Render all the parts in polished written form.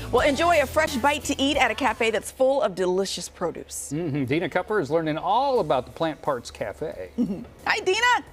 Well, enjoy a fresh bite to eat at a cafe that's full of delicious produce. Dina Kupfer is learning all about the Plant Parts Cafe. Hi, Dina.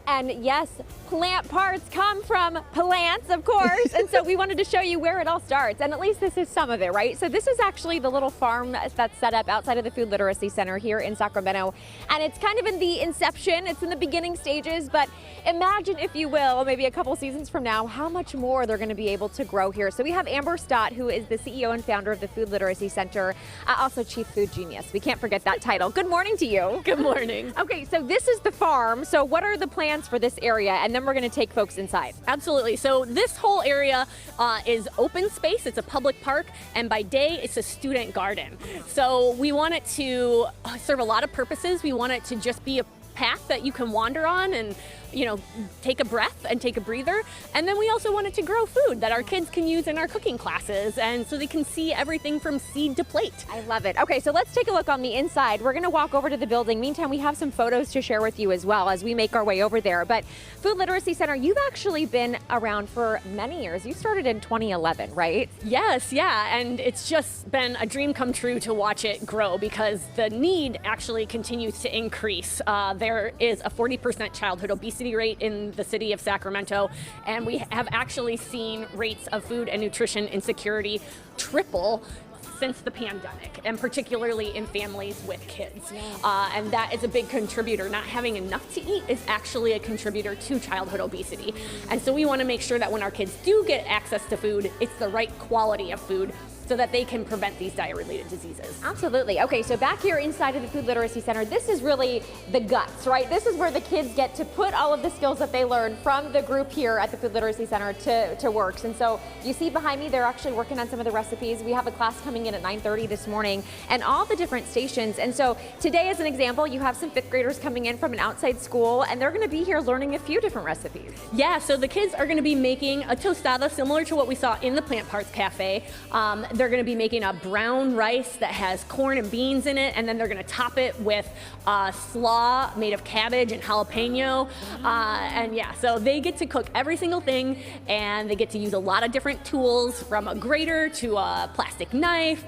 And yes, plant parts come from plants, of course. And so we wanted to show you where it all starts. And at least this is some of it, right? So this is actually the little farm that's set up outside of the Food Literacy Center here in Sacramento. And it's kind of in the inception, it's in the beginning stages, but imagine, if you will, maybe a couple seasons from now, how much more they're gonna be able to grow here. So we have Amber Stott, who is the CEO and founder of the Food Literacy Center, also Chief Food Genius. We can't forget that title. Good morning to you. Good morning. Okay, so this is the farm. So what are the plans for this area, and then we're going to take folks inside? Absolutely. So this whole area is open space. It's a public park, and by day it's a student garden. So we want it to serve a lot of purposes. We want it to just be a path that you can wander on and, you know, take a breath and take a breather. And then we also want it to grow food that our kids can use in our cooking classes, and so they can see everything from seed to plate. I love it. Okay, so let's take a look on the inside. We're going to walk over to the building. Meantime, we have some photos to share with you as well as we make our way over there. But Food Literacy Center, you've actually been around for many years. You started in 2011, right? Yes, yeah, and it's just been a dream come true to watch it grow because the need actually continues to increase. There is a 40% childhood obesity rate in the city of Sacramento, and we have actually seen rates of food and nutrition insecurity triple since the pandemic, and particularly in families with kids. And that is a big contributor. Not having enough to eat is actually a contributor to childhood obesity. And so we want to make sure that when our kids do get access to food, it's the right quality of food so that they can prevent these diet-related diseases. Absolutely. Okay, so back here inside of the Food Literacy Center, this is really the guts, right? This is where the kids get to put all of the skills that they learn from the group here at the Food Literacy Center to works. And so you see behind me, they're actually working on some of the recipes. We have a class coming in at 9:30 this morning, and all the different stations. And so today, as an example, you have some fifth graders coming in from an outside school, and they're gonna be here learning a few different recipes. Yeah, so the kids are gonna be making a tostada similar to what we saw in the Plant Parts Cafe. They're going to be making a brown rice that has corn and beans in it, and then they're going to top it with slaw made of cabbage and jalapeno. And yeah, so they get to cook every single thing, and they get to use a lot of different tools, from a grater to a plastic knife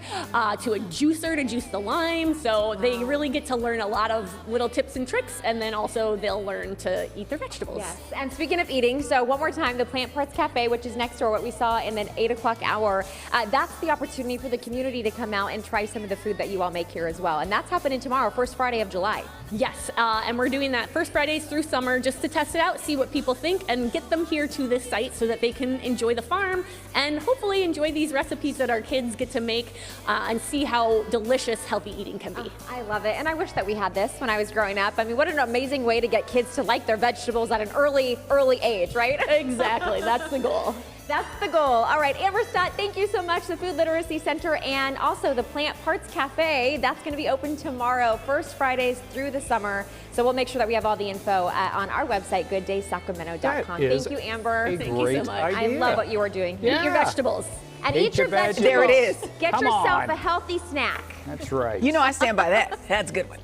to a juicer to juice the lime. So they really get to learn a lot of little tips and tricks, and then also they'll learn to eat their vegetables. Yes, and speaking of eating, so one more time, the Plant Parts Cafe, which is next door, what we saw in an 8 o'clock hour, that's the opportunity for the community to come out and try some of the food that you all make here as well. And that's happening tomorrow, first Friday of July. Yes, and we're doing that first Fridays through summer just to test it out, see what people think, and get them here to this site so that they can enjoy the farm and hopefully enjoy these recipes that our kids get to make and see how delicious healthy eating can be. I love it, and I wish that we had this when I was growing up. I mean, what an amazing way to get kids to like their vegetables at an early age, right? Exactly, that's the goal. That's the goal. All right, Amber Stott, thank you so much. The Food Literacy Center and also the Plant Parts Cafe, that's going to be open tomorrow, first Fridays through the summer. So we'll make sure that we have all the info on our website, gooddaysacramento.com. Thank you, Amber. Thank you so much. Idea. I love what you are doing. Eat your vegetables. And Eat your vegetables. There it is. Get Come yourself on. a healthy snack. That's right. You know I stand by that. That's a good one.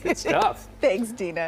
Good stuff. Thanks, Dina.